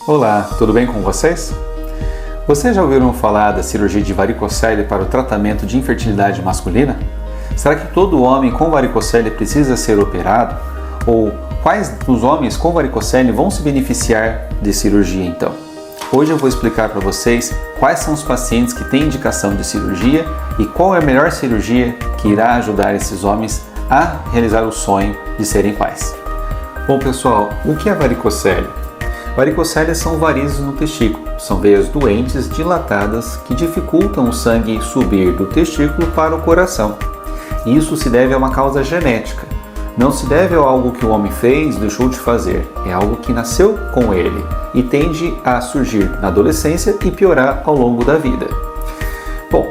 Olá, tudo bem com vocês? Vocês já ouviram falar da cirurgia de varicocele para o tratamento de infertilidade masculina? Será que todo homem com varicocele precisa ser operado? Ou quais dos homens com varicocele vão se beneficiar de cirurgia então? Hoje eu vou explicar para vocês quais são os pacientes que têm indicação de cirurgia e qual é a melhor cirurgia que irá ajudar esses homens a realizar o sonho de serem pais. Bom pessoal, o que é varicocele? Varicocele são varizes no testículo, são veias doentes dilatadas que dificultam o sangue subir do testículo para o coração. Isso se deve a uma causa genética, não se deve a algo que o homem fez, deixou de fazer, é algo que nasceu com ele e tende a surgir na adolescência e piorar ao longo da vida. Bom,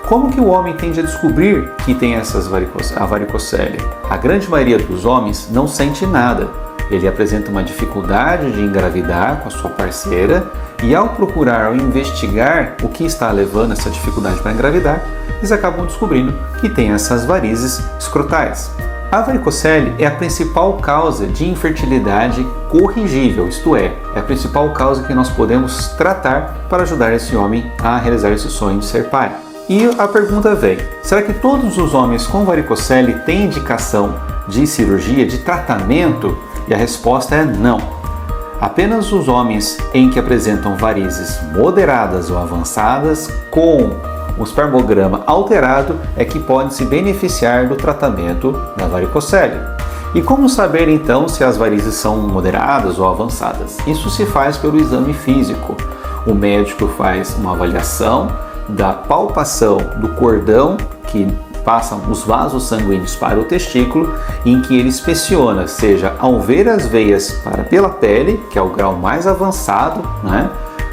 como que o homem tende a descobrir que tem a varicocele? A grande maioria dos homens não sente nada. Ele apresenta uma dificuldade de engravidar com a sua parceira e ao procurar, ao investigar o que está levando essa dificuldade para engravidar, eles acabam descobrindo que tem essas varizes escrotais. A varicocele é a principal causa de infertilidade corrigível, isto é a principal causa que nós podemos tratar para ajudar esse homem a realizar esse sonho de ser pai. E a pergunta vem, será que todos os homens com varicocele têm indicação de cirurgia, de tratamento? E a resposta é não. Apenas os homens em que apresentam varizes moderadas ou avançadas com o espermograma alterado é que podem se beneficiar do tratamento da varicocele. E como saber então se as varizes são moderadas ou avançadas? Isso se faz pelo exame físico. O médico faz uma avaliação da palpação do cordão que passam os vasos sanguíneos para o testículo, em que ele inspeciona, seja ao ver as veias pela pele, que é o grau mais avançado,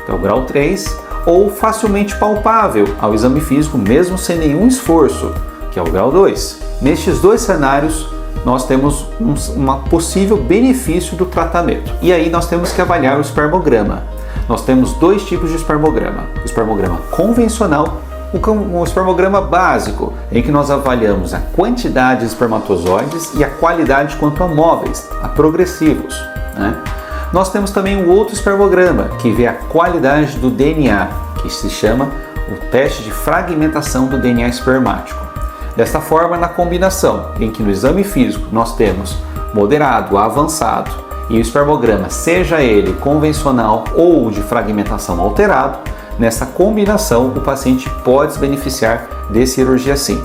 que é o grau 3, ou facilmente palpável ao exame físico, mesmo sem nenhum esforço, que é o grau 2. Nestes dois cenários, nós temos um possível benefício do tratamento. E aí nós temos que avaliar o espermograma. Nós temos dois tipos de espermograma. O espermograma convencional, o espermograma básico, em que nós avaliamos a quantidade de espermatozoides e a qualidade quanto a móveis, a progressivos. Nós temos também um outro espermograma, que vê a qualidade do DNA, que se chama o teste de fragmentação do DNA espermático. Desta forma, na combinação, em que no exame físico nós temos moderado, avançado, e o espermograma, seja ele convencional ou de fragmentação alterado, nessa combinação, o paciente pode se beneficiar de cirurgia sim.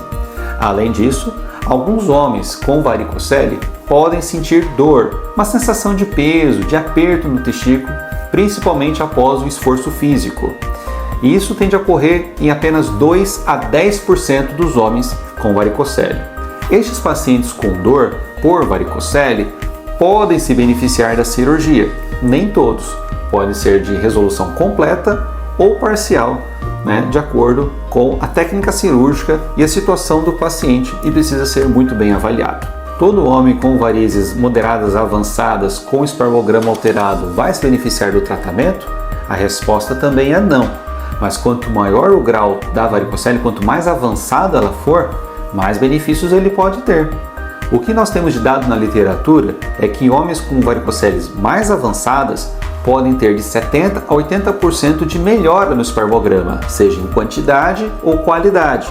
Além disso, alguns homens com varicocele podem sentir dor, uma sensação de peso, de aperto no testículo, principalmente após o esforço físico. E isso tende a ocorrer em apenas 2 a 10% dos homens com varicocele. Estes pacientes com dor por varicocele podem se beneficiar da cirurgia. Nem todos, podem ser de resolução completa ou parcial, de acordo com a técnica cirúrgica e a situação do paciente, e precisa ser muito bem avaliado. Todo homem com varizes moderadas avançadas com espermograma alterado vai se beneficiar do tratamento? A resposta também é não, mas quanto maior o grau da varicocele, quanto mais avançada ela for, mais benefícios ele pode ter. O que nós temos de dado na literatura é que homens com varicoceles mais avançadas podem ter de 70% a 80% de melhora no espermograma, seja em quantidade ou qualidade.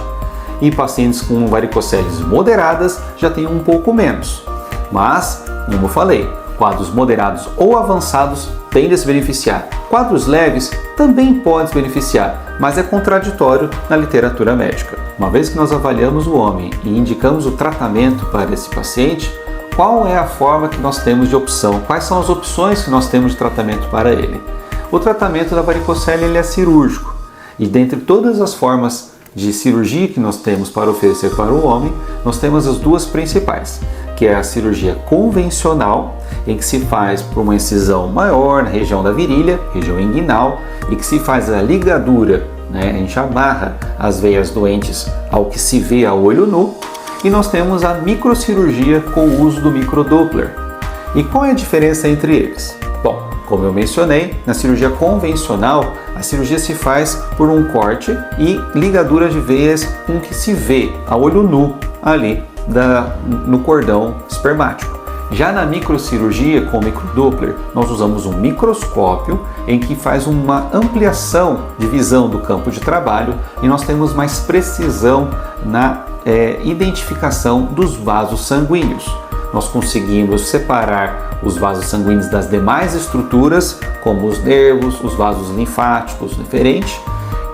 E pacientes com varicoceles moderadas já têm um pouco menos. Mas, como eu falei, quadros moderados ou avançados tendem a se beneficiar. Quadros leves também podem se beneficiar, mas é contraditório na literatura médica. Uma vez que nós avaliamos o homem e indicamos o tratamento para esse paciente, qual é a forma que nós temos de opção? Quais são as opções que nós temos de tratamento para ele? O tratamento da varicocele ele é cirúrgico. E dentre todas as formas de cirurgia que nós temos para oferecer para o homem, nós temos as duas principais, que é a cirurgia convencional, em que se faz por uma incisão maior na região da virilha, região inguinal, e que se faz a ligadura, a gente amarra as veias doentes ao que se vê a olho nu. E nós temos a microcirurgia com o uso do microdoppler. E qual é a diferença entre eles? Bom, como eu mencionei, na cirurgia convencional, a cirurgia se faz por um corte e ligadura de veias com que se vê a olho nu ali no cordão espermático. Já na microcirurgia com o microdoppler, nós usamos um microscópio em que faz uma ampliação de visão do campo de trabalho e nós temos mais precisão na identificação dos vasos sanguíneos. Nós conseguimos separar os vasos sanguíneos das demais estruturas, como os nervos, os vasos linfáticos, diferente.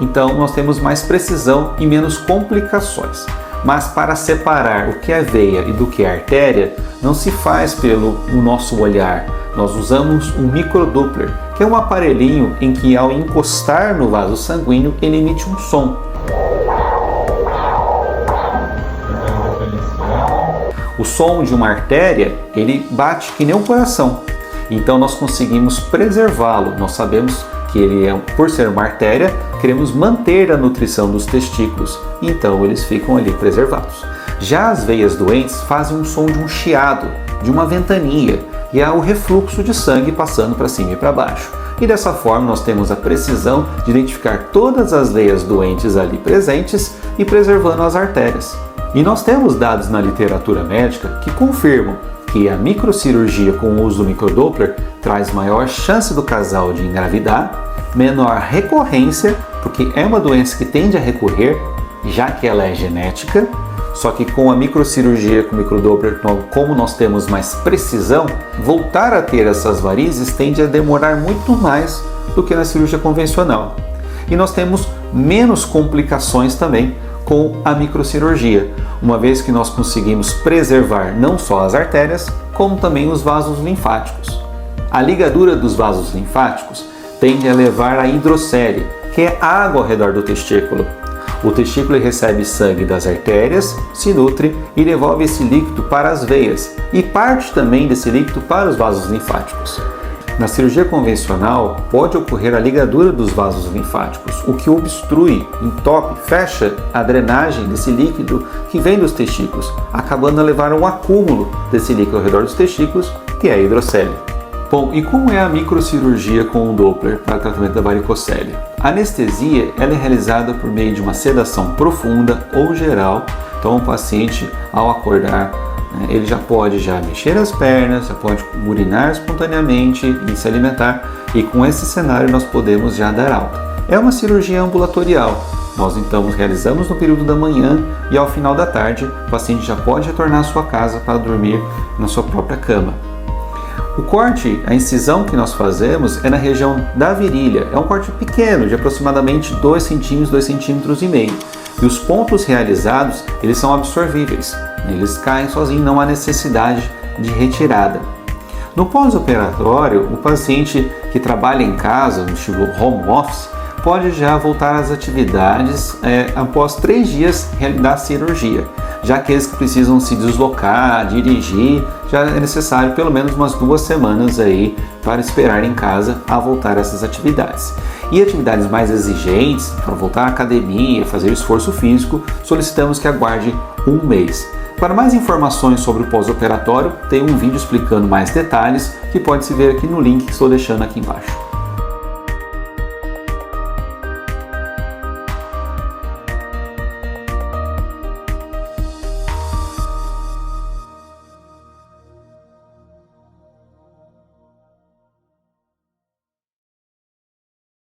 Então nós temos mais precisão e menos complicações. Mas para separar o que é veia e do que é artéria, não se faz pelo nosso olhar. Nós usamos um microdoppler, que é um aparelhinho em que ao encostar no vaso sanguíneo, ele emite um som. O som de uma artéria, ele bate que nem um coração. Então nós conseguimos preservá-lo. Nós sabemos que ele por ser uma artéria, queremos manter a nutrição dos testículos. Então eles ficam ali preservados. Já as veias doentes fazem um som de um chiado, de uma ventania, e há o refluxo de sangue passando para cima e para baixo. E dessa forma nós temos a precisão de identificar todas as veias doentes ali presentes e preservando as artérias. E nós temos dados na literatura médica que confirmam que a microcirurgia com o uso do microdoppler traz maior chance do casal de engravidar, menor recorrência, porque é uma doença que tende a recorrer, já que ela é genética, só que com a microcirurgia com o microdoppler, como nós temos mais precisão, voltar a ter essas varizes tende a demorar muito mais do que na cirurgia convencional. E nós temos menos complicações também com a microcirurgia, uma vez que nós conseguimos preservar não só as artérias, como também os vasos linfáticos. A ligadura dos vasos linfáticos tende a levar à hidrocele, que é água ao redor do testículo. O testículo recebe sangue das artérias, se nutre e devolve esse líquido para as veias e parte também desse líquido para os vasos linfáticos. Na cirurgia convencional, pode ocorrer a ligadura dos vasos linfáticos, o que obstrui, entope, fecha a drenagem desse líquido que vem dos testículos, acabando a levar a um acúmulo desse líquido ao redor dos testículos, que é a hidrocele. Bom, e como é a microcirurgia com o Doppler para o tratamento da varicocele? A anestesia ela é realizada por meio de uma sedação profunda ou geral, então o paciente, ao acordar, ele já pode mexer as pernas, já pode urinar espontaneamente e se alimentar, e com esse cenário nós podemos já dar alta. É uma cirurgia ambulatorial, nós então realizamos no período da manhã e ao final da tarde o paciente já pode retornar à sua casa para dormir na sua própria cama. O corte, a incisão que nós fazemos é na região da virilha, é um corte pequeno, de aproximadamente 2 centímetros, 2,5 cm. E os pontos realizados, eles são absorvíveis, eles caem sozinhos, não há necessidade de retirada. No pós-operatório, o paciente que trabalha em casa, no estilo home office, pode já voltar às atividades após 3 dias da cirurgia. Já aqueles que precisam se deslocar, dirigir, já é necessário pelo menos umas 2 semanas aí para esperar em casa a voltar a essas atividades. E atividades mais exigentes, para voltar à academia, fazer esforço físico, solicitamos que aguarde 1 mês. Para mais informações sobre o pós-operatório, tem um vídeo explicando mais detalhes que pode se ver aqui no link que estou deixando aqui embaixo.